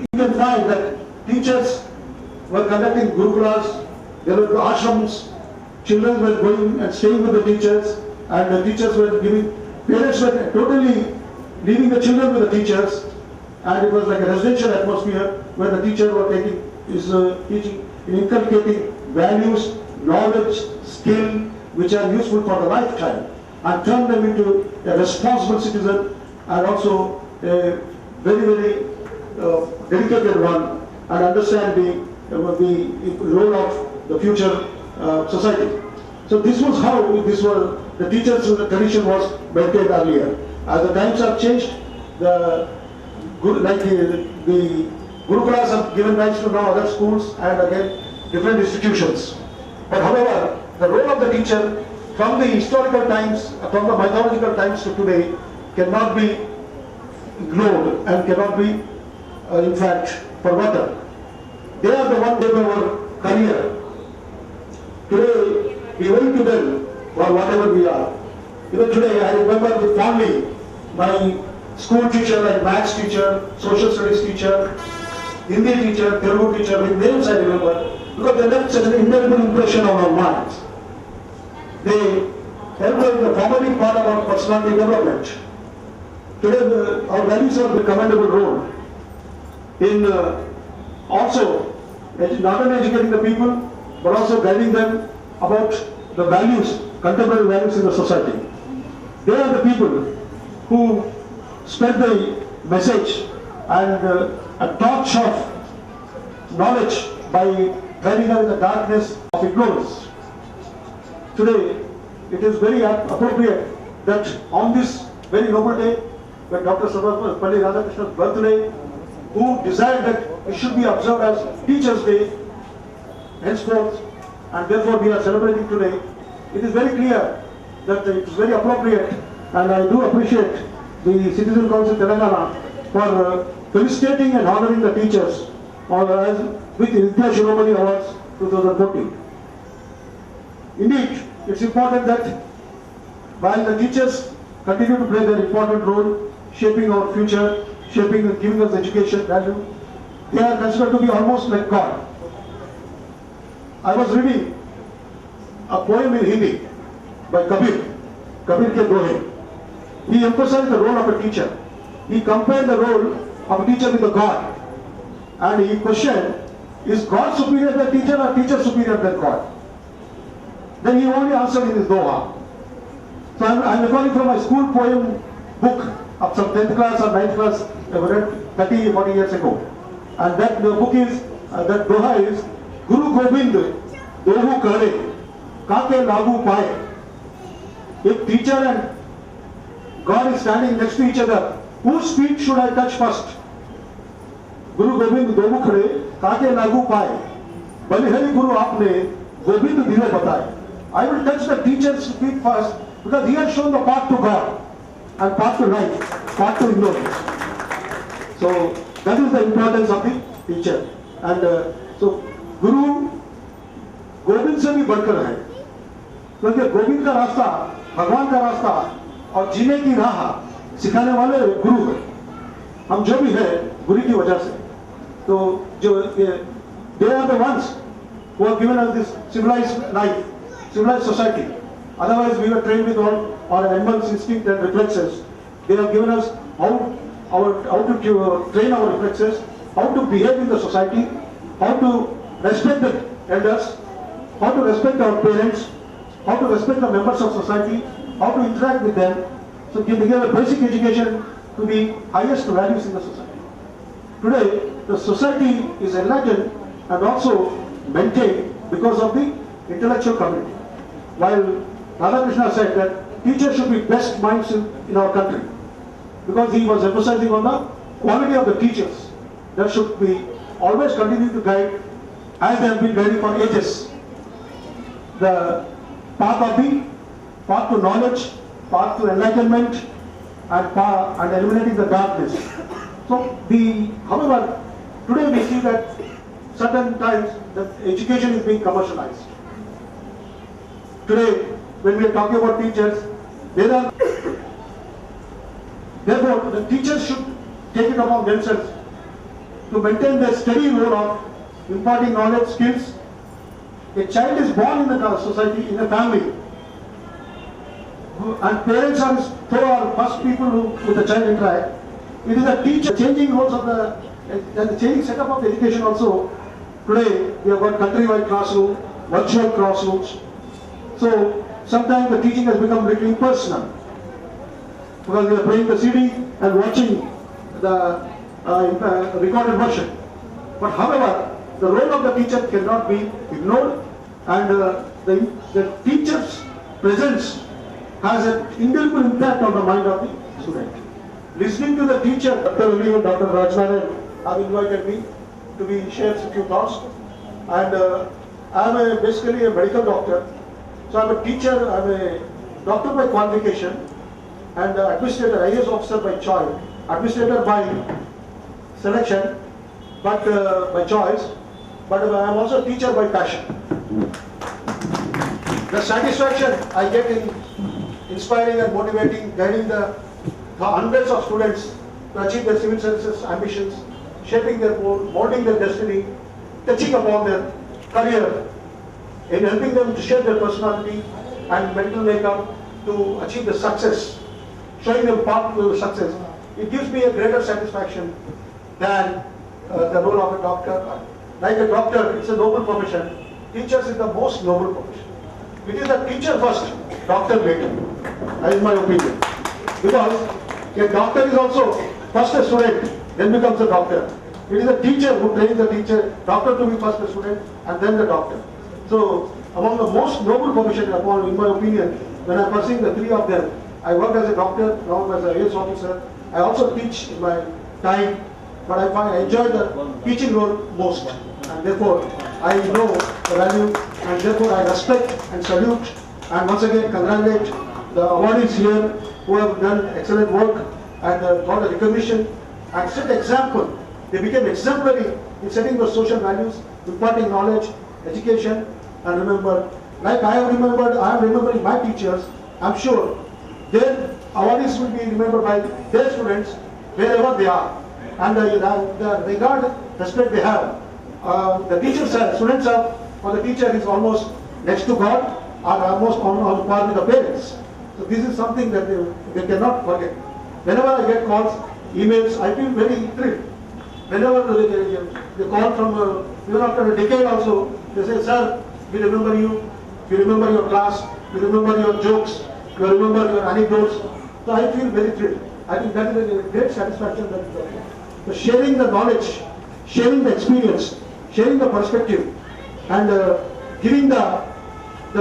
You can find that teachers were conducting gurukulas, there were ashrams, children were going and staying with the teachers, and the teachers were giving, parents were totally leaving the children with the teachers, and it was like a residential atmosphere where the teacher was teaching, inculcating values, knowledge, skill, which are useful for the lifetime, and turn them into a responsible citizen and also a very, very dedicated one, and understand the role of the future society. So this was how the teachers' tradition was maintained earlier. As the times have changed, the gurukulas have given rise to now other schools and again different institutions. But however, the role of the teacher from the historical times, from the mythological times to today, cannot be ignored and cannot be, in fact, forgotten. They are the one who gave our career. Today, we owe to them for whatever we are. Even today, I remember fondly my school teacher, like maths teacher, social studies teacher, Hindi teacher, Telugu teacher, with names I remember, because they left such an indelible impression on our minds. They helped in the formative part of our personality development. Today, our values have a commendable role in also not only educating the people, but also guiding them about the values, contemporary values in the society. They are the people who spread the message and a torch of knowledge by guiding us in the darkness of ignorance. Today, it is very appropriate that on this very noble day, when Dr. Sarvapalli Radhakrishna's birthday, who desired that it should be observed as Teachers' Day henceforth, and therefore we are celebrating today, it is very clear that it is very appropriate, and I do appreciate the Citizen Council Telangana for felicitating and honoring the teachers with Vidya Shiromani Awards 2014. Indeed, it's important that while the teachers continue to play their important role, shaping our future, shaping and giving us education value, they are considered to be almost like God. I was reading a poem in Hindi by Kabir Ke Dohe. He emphasized the role of a teacher. He compared the role of a teacher with a God. And he questioned, is God superior than teacher or teacher superior than God? Then he only answered in his Doha. So I'm recalling from my school poem book of some 10th class or 9th class I read 30, 40 years ago. And that the book is, that Doha is, Guru Gobind Dohu Kare, Kake Lagu Paye. If teacher and God is standing next to each other, whose feet should I touch first? Guru Gobind Dohu Kare, Kake Lagu Paye. Balihari Guru Aapne Gobind Dive Bataye. I will touch the teacher's feet first because he has shown the path to God and path to life, path to ignorance. So that is the importance of the teacher. And so Guru Govind से भी बढ़कर है, क्योंकि गोविंद का रास्ता, भगवान का रास्ता और जीने की राह सिखाने वाले गुरु हैं. हम जो भी है गुरु की वजह से. तो जो they are the ones who have given us this civilized life, civilized society. Otherwise we were trained with all our animal instinct and reflexes. They have given us how to train our reflexes, how to behave in the society, how to respect the elders, how to respect our parents, how to respect the members of society, how to interact with them. So give a basic education to the highest values in the society. Today, the society is enlightened and also maintained because of the intellectual community. While Radhakrishna said that teachers should be best minds in our country, because he was emphasizing on the quality of the teachers that should be always continue to guide, as they have been guiding for ages, the path to knowledge, path to enlightenment, and eliminating the darkness. So however, today we see that certain times the education is being commercialized. Today, when we are talking about teachers, therefore the teachers should take it upon themselves to maintain their steady role of imparting knowledge, skills. A child is born in the society, in a family, and parents are first people who with the child interact. It is a teacher changing roles of the changing setup of education also. Today we have got countrywide classroom, virtual classrooms. So sometimes the teaching has become little impersonal because we are playing the CD and watching the recorded version. But however, the role of the teacher cannot be ignored, and the teacher's presence has an indelible impact on the mind of the student. Listening to the teacher, Dr. Ali and Dr. Rajnaran have invited me to be share a few thoughts. And I am basically a medical doctor. So I am a teacher, I am a doctor by qualification, and administrator, IAS officer by choice, administrator by selection, but by choice, but I am also a teacher by passion. The satisfaction I get in inspiring and motivating, guiding the hundreds of students to achieve their civil services ambitions, shaping their molding their destiny, touching upon their career, in helping them to shape their personality and mental makeup to achieve the success, showing them path to success. It gives me a greater satisfaction than the role of a doctor. Like a doctor, it's a noble profession. Teachers is the most noble profession. It is the teacher first, doctor later. That is my opinion. Because a doctor is also first a student, then becomes a doctor. It is a teacher who trains the teacher, doctor to be first a student, and then the doctor. So, among the most noble profession, in my opinion, when I am pursuing the three of them, I work as a doctor, now as a IAS officer. I also teach in my time, but I enjoy the teaching role most. And therefore, I know the value, and therefore I respect and salute, and once again congratulate the awardees here who have done excellent work and got a recognition and set example. They became exemplary in setting those social values, imparting knowledge, education, and remember, like I am remembering my teachers. I'm sure their awardees will be remembered by their students wherever they are, and the regard, respect they have. The teachers, students have, for the teacher is almost next to God, or almost on par with the parents. So this is something that they cannot forget. Whenever I get calls, emails, I feel very thrilled. Whenever they call from, even after a decade also, they say, sir, we remember you, we remember your class, we remember your jokes, we remember your anecdotes. So I feel very thrilled. I think that is a great satisfaction that so sharing the knowledge, sharing the experience, sharing the perspective, and giving the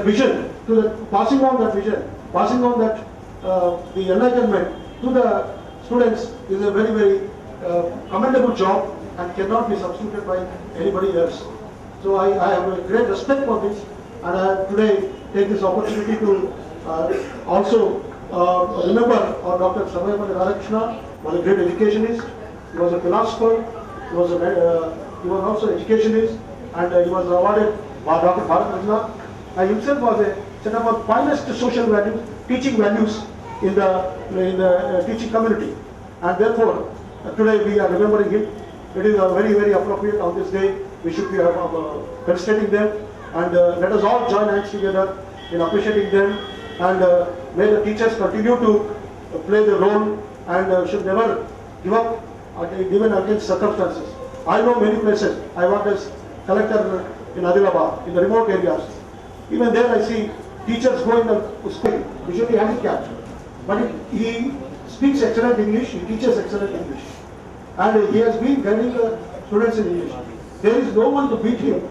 vision to the, passing on that vision, passing on that the enlightenment to the students is a very, very commendable job and cannot be substituted by anybody else. So I have a great respect for this, and I today take this opportunity to also remember our Dr. Sarvepalli Radhakrishnan was a great educationist. He was a philosopher. He was also an educationist, and he was awarded by Dr. Bharat Ratna. And himself was a set up of finest social values, teaching values in the teaching community, and therefore today we are remembering him. It is very, very appropriate on this day. We should be felicitating them, and let us all join hands together in appreciating them, and may the teachers continue to play the role and should never give up even against circumstances. I know many places. I worked as collector in Adilabad, in the remote areas. Even there I see teachers go in the school, usually handicapped, but he speaks excellent English, he teaches excellent English, and he has been guiding the students in English. There is no one to beat him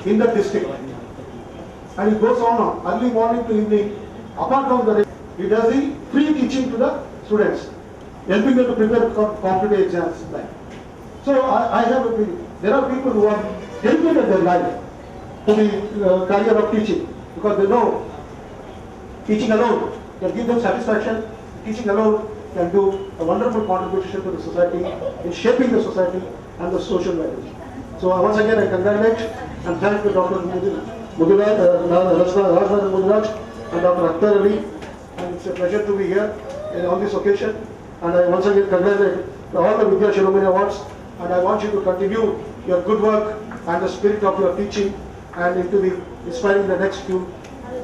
in the district, and he goes on early morning to evening. Apart from the, he does the free teaching to the students, helping them to prepare for competitive exams. So I have a feeling there are people who have dedicated their life to the career of teaching, because they know teaching alone can give them satisfaction. Teaching alone can do a wonderful contribution to the society in shaping the society and the social values. So once again I congratulate and thank the Dr. Muduraj and Dr. Akhtar Ali, and it's a pleasure to be here on this occasion. And I once again congratulate all the Vidya Shiromani Awards and I want you to continue your good work and the spirit of your teaching and into the inspiring the next few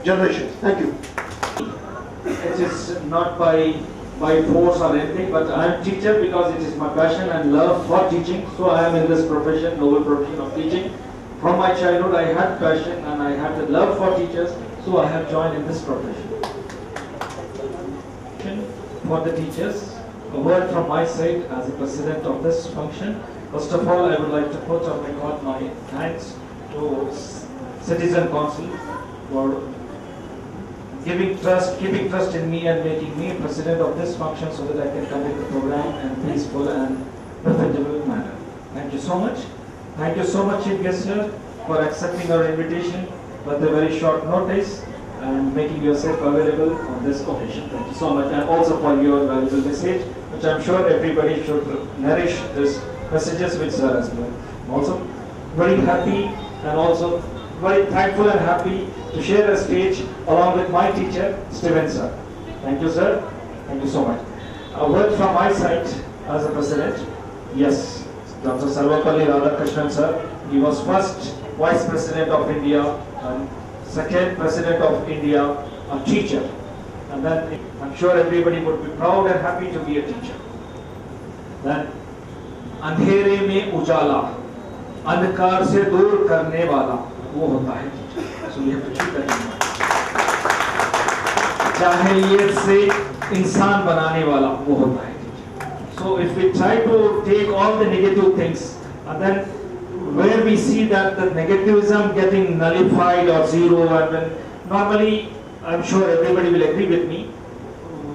generations. Thank you. It is not by force or anything, but I am teacher because it is my passion and love for teaching. So I am in this profession, noble profession of teaching. From my childhood I had passion and I had the love for teachers, so I have joined in this profession. For the teachers, a word from my side as the president of this function. First of all, I would like to put on record my thanks to Citizen Council for keeping trust in me and making me president of this function so that I can conduct the program in a peaceful and profitable manner. Thank you so much. Thank you so much, Chief Guest Sir, for accepting our invitation with a very short notice and making yourself available on this occasion. Thank you so much, and also for your valuable message, which I'm sure everybody should nourish these messages with Sir as well. I'm also very happy and also very thankful and happy to share a stage along with my teacher, Steven Sir. Thank you, sir. Thank you so much. A word from my side as a president. Yes, Dr. Sarvapalli Radhakrishnan sir. He was first Vice President of India and second President of India, a teacher. And then I'm sure everybody would be proud and happy to be a teacher. Then अंधेरे में उजाला, अंधकार से दूर करने वाला वो होता है teacher. So we have to treat that in mind. जाहिलियत से इंसान बनाने वाला वो होता है teacher. So if we try to take all the negative things and then where we see that the negativism getting nullified or zero, and when normally I'm sure everybody will agree with me,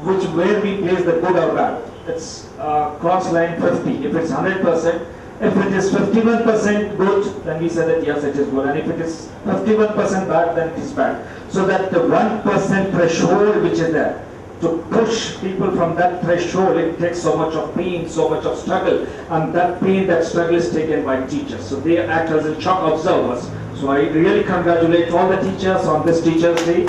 where we place the good or bad. It's cross line 50. If it's 100%, if it is 51% good, then we say that yes, it is good. And if it is 51% bad, then it is bad. So that the 1% threshold which is there, to push people from that threshold, it takes so much of pain, so much of struggle. And that pain, that struggle is taken by teachers. So they act as a shock observers. So I really congratulate all the teachers on this Teachers' Day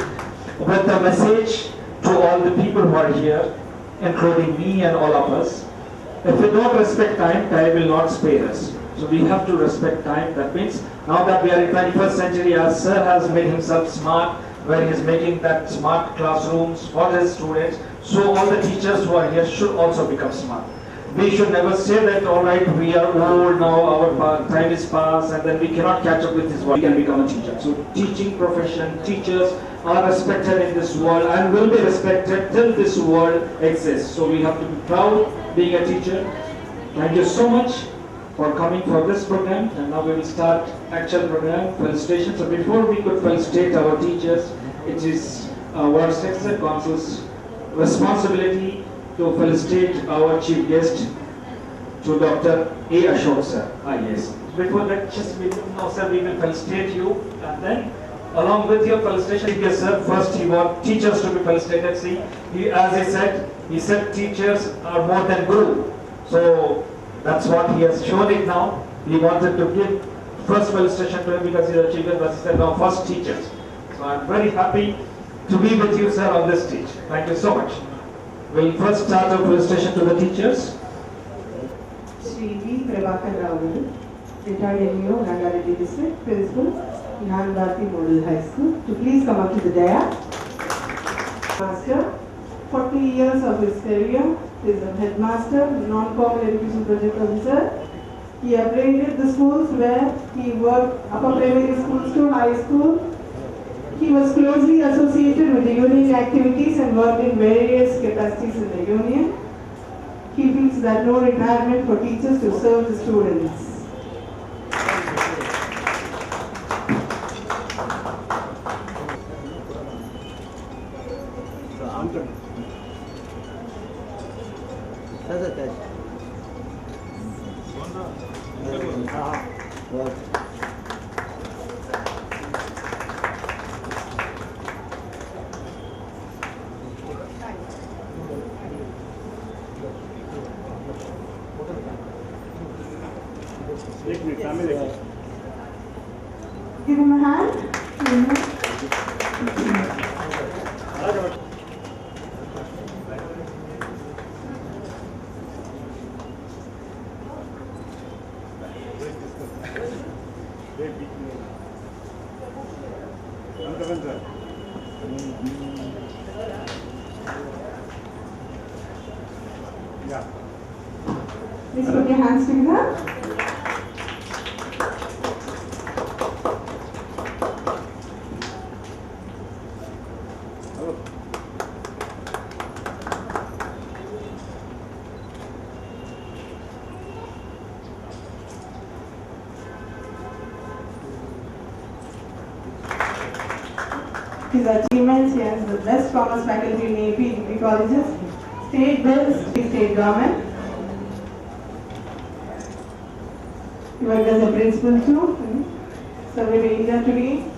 with the message to all the people who are here, including me and all of us. If we don't respect time, time will not spare us. So we have to respect time. That means now that we are in 21st century, as Sir has made himself smart, where he is making that smart classrooms for his students, so all the teachers who are here should also become smart. We should never say that, all right, we are old now, our time is past, and then we cannot catch up with this world. We can become a teacher. So teaching profession, teachers are respected in this world and will be respected till this world exists. So we have to be proud being a teacher. Thank you so much for coming for this program, and now we will start actual program, felicitation. So before we could felicitate our teachers, it is our Citizen Council's responsibility to felicitate our chief guest, to Dr. A. Ashok sir. Yes. Before that, just now sir, we will felicitate you, and then along with your felicitation, yes sir, first he wants teachers to be felicitated. See, as he said teachers are more than guru. So that's what he has shown it now. He wanted to give first felicitation to him because he is a chief guest, but he said now first teachers. So I'm very happy to be with you sir on this stage. Thank you so much. We'll first start our felicitation to the teachers. Shri V. Prabhakar Rao, retired MEO, Rangareddy District, Principal, Gyan Bharati Model High School, to please come up to the dais. Master, 40 years of his career, he is a headmaster, non-common education project officer. He upgraded the schools where he worked, upper primary schools to high school. He was closely associated with the union activities and worked in various capacities in the union. He feels that no retirement for teachers to serve the students. Give him a hand. Please put your hands together. His achievements, he has the best commerce faculty in AP degree colleges, state bills, state government. He worked as a principal too, surveyed India today.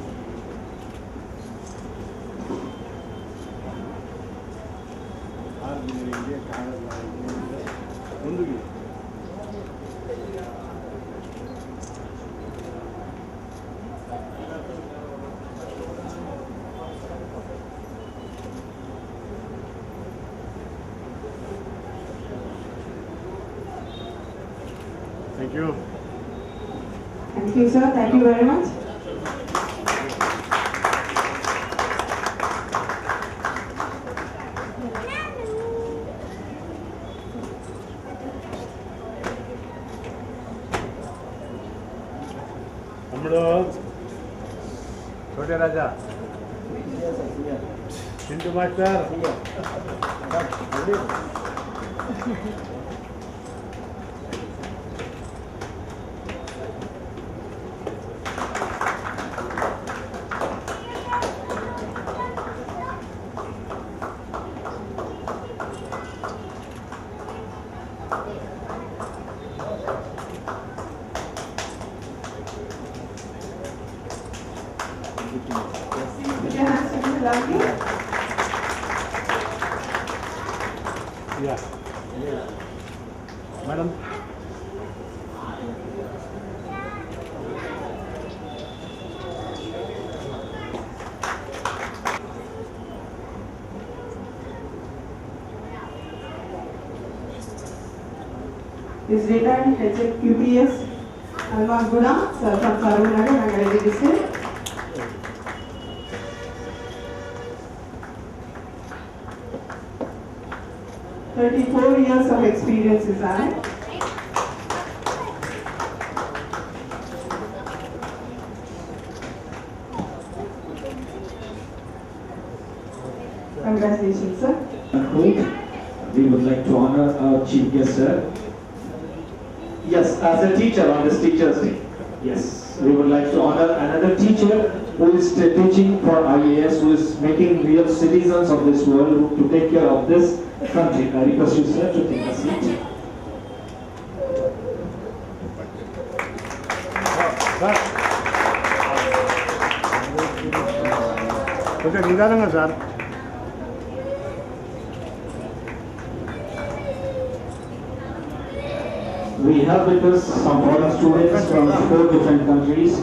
Thank you. Thank you, sir. Thank you very much. తమ్ముడు छोटे राजा Chintu master Put your hands together loudly. या madam His retired head of QPS, Almas Guna, sir from Karunagar, Rangareddy district. "34 years of experience is I. Congratulations, sir. We would like to honor our chief guest, sir. Yes, as a teacher on this Teachers' Day. Yes, we would like to honor another teacher who is teaching for IAS, who is making real citizens of this world to take care of this country. I request you, sir, to take a seat. Sir కొంచెం నిదానంగా sir We have with us some foreign students from 4 different countries.